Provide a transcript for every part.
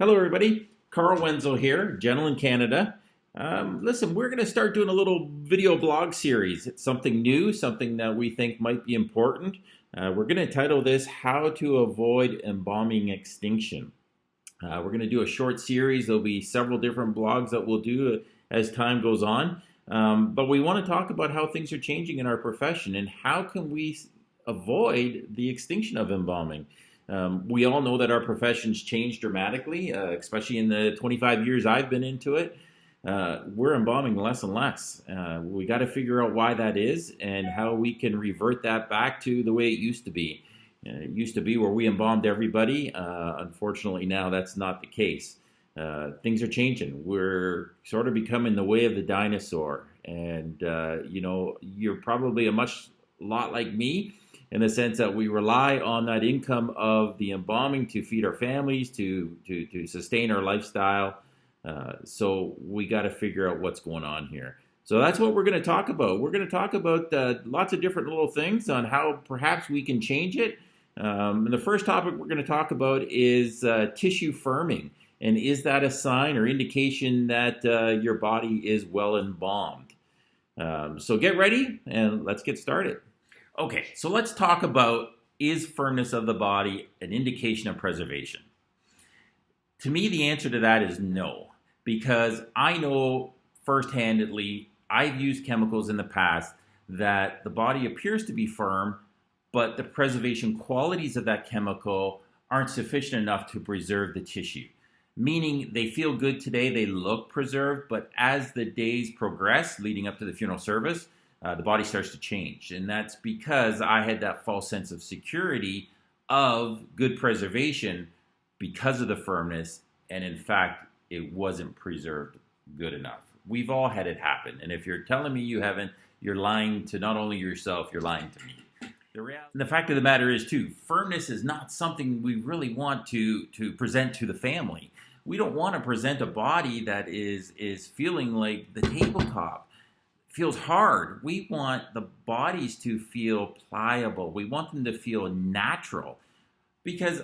Hello, everybody. Karl Wenzel here, Gentle in Canada. Listen, we're going to start doing a little video blog series. It's something new, something that we think might be important. We're going to title this How to Avoid Embalming Extinction. We're going to do a short series. There'll be several different blogs that we'll do as time goes on. But we want to talk about how things are changing in our profession and how can we avoid the extinction of embalming. We all know that our profession's changed dramatically, especially in the 25 years I've been into it. We're embalming less and less. We got to figure out why that is and how we can revert that back to the way it used to be. It used to be where we embalmed everybody. Unfortunately, now that's not the case. Things are changing. We're sort of becoming the way of the dinosaur. And, you're probably a lot like me, in the sense that we rely on that income of the embalming to feed our families, to sustain our lifestyle. So we got to figure out what's going on here. So that's what we're going to talk about. We're going to talk about lots of different little things on how perhaps we can change it. And the first topic we're going to talk about is tissue firming. And is that a sign or indication that your body is well embalmed? So get ready and let's get started. Okay, so let's talk about, is firmness of the body an indication of preservation? To me, the answer to that is no, because I know first-handedly, I've used chemicals in the past that the body appears to be firm, but the preservation qualities of that chemical aren't sufficient enough to preserve the tissue. Meaning they feel good today, they look preserved, but as the days progress leading up to the funeral service, the body starts to change. And that's because I had that false sense of security of good preservation because of the firmness. And in fact, it wasn't preserved good enough. We've all had it happen. And if you're telling me you haven't, you're lying to not only yourself, you're lying to me. The fact of the matter is, too, firmness is not something we really want to present to the family. We don't want to present a body that is feeling like the tabletop. Feels hard. We want the bodies to feel pliable. We want them to feel natural. Because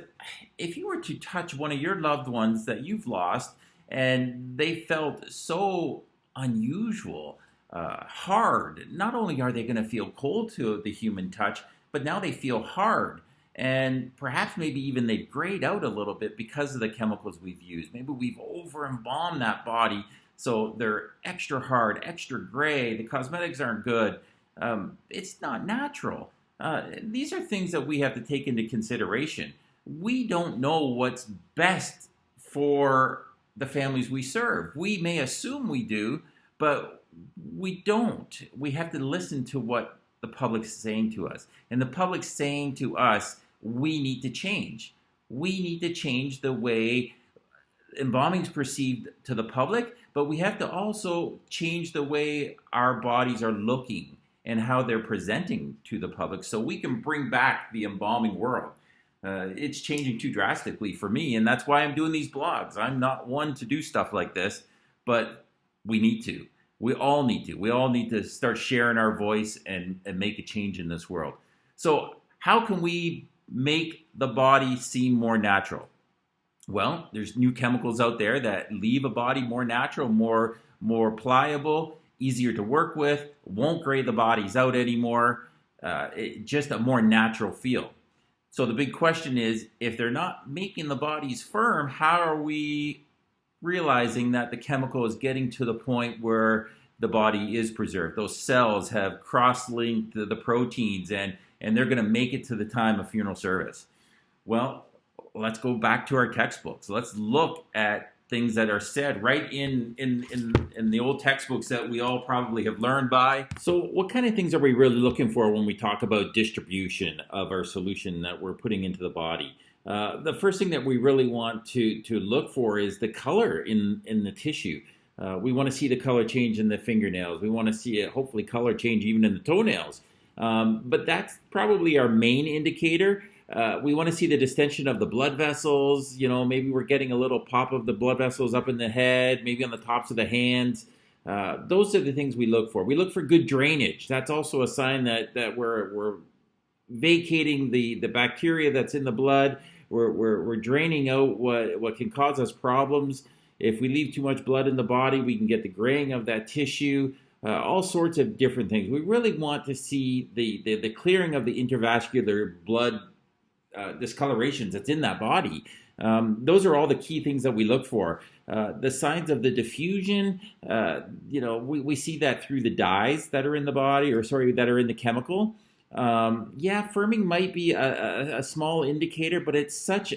if you were to touch one of your loved ones that you've lost and they felt so unusual, hard, not only are they going to feel cold to the human touch, but now they feel hard. And perhaps maybe even they've grayed out a little bit because of the chemicals we've used. Maybe we've over-embalmed that body, so they're extra hard, extra gray. The cosmetics aren't good. It's not natural. These are things that we have to take into consideration. We don't know what's best for the families we serve. We may assume we do, but we don't. We have to listen to what the public's saying to us. And the public's saying to us, we need to change. We need to change the way embalming is perceived to the public, but we have to also change the way our bodies are looking and how they're presenting to the public so we can bring back the embalming world. It's changing too drastically for me, and that's why I'm doing these blogs. I'm not one to do stuff like this, but we need to. We all need to. We all need to start sharing our voice and make a change in this world. So how can we make the body seem more natural? Well, there's new chemicals out there that leave a body more natural, more pliable, easier to work with, won't gray the bodies out anymore, just a more natural feel. So the big question is, if they're not making the bodies firm, how are we realizing that the chemical is getting to the point where the body is preserved? Those cells have cross-linked the proteins and they're going to make it to the time of funeral service. Well, let's go back to our textbooks. Let's look at things that are said right in the old textbooks that we all probably have learned by. So what kind of things are we really looking for when we talk about distribution of our solution that we're putting into the body? The first thing that we really want to look for is the color in the tissue. We want to see the color change in the fingernails. We want to see it, hopefully, color change even in the toenails. But that's probably our main indicator. We want to see the distension of the blood vessels. Maybe we're getting a little pop of the blood vessels up in the head, maybe on the tops of the hands. Those are the things we look for. We look for good drainage. That's also a sign that we're vacating the bacteria that's in the blood. We're draining out what can cause us problems. If we leave too much blood in the body, we can get the graying of that tissue, all sorts of different things. We really want to see the clearing of the intravascular blood discolorations that's in that body. Those are all the key things that we look for. The signs of the diffusion, we see that through the dyes that are in the body, that are in the chemical. Firming might be a small indicator, but it's such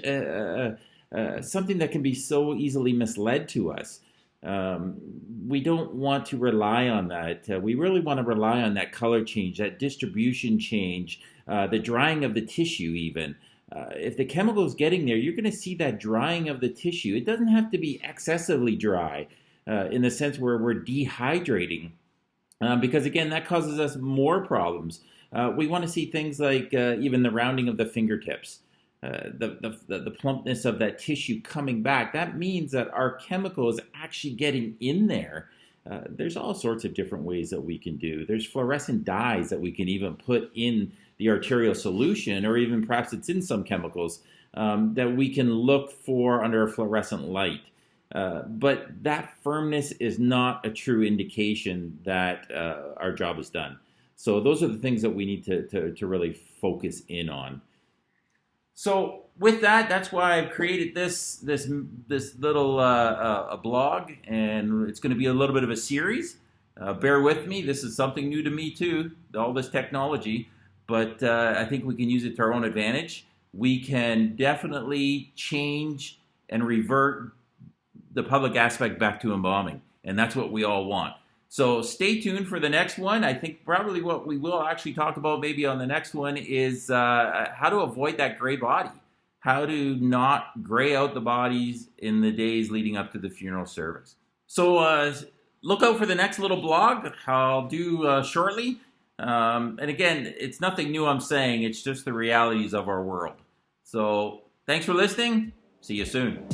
something that can be so easily misled to us. We don't want to rely on that. We really want to rely on that color change, that distribution change, the drying of the tissue even. If the chemical is getting there, you're going to see that drying of the tissue. It doesn't have to be excessively dry in the sense where we're dehydrating, because again, that causes us more problems. We want to see things like even the rounding of the fingertips, the plumpness of that tissue coming back. That means that our chemical is actually getting in there. There's all sorts of different ways that we can do. There's fluorescent dyes that we can even put in the arterial solution, or even perhaps it's in some chemicals that we can look for under a fluorescent light. But that firmness is not a true indication that our job is done. So those are the things that we need to really focus in on. So with that, that's why I've created this little blog, and it's going to be a little bit of a series. Bear with me. This is something new to me too, all this technology, but I think we can use it to our own advantage. We can definitely change and revert the public aspect back to embalming, and that's what we all want. So stay tuned for the next one. I think probably what we will actually talk about maybe on the next one is how to avoid that gray body, how to not gray out the bodies in the days leading up to the funeral service. So look out for the next little blog I'll do shortly. And again, it's nothing new I'm saying, it's just the realities of our world. So thanks for listening. See you soon.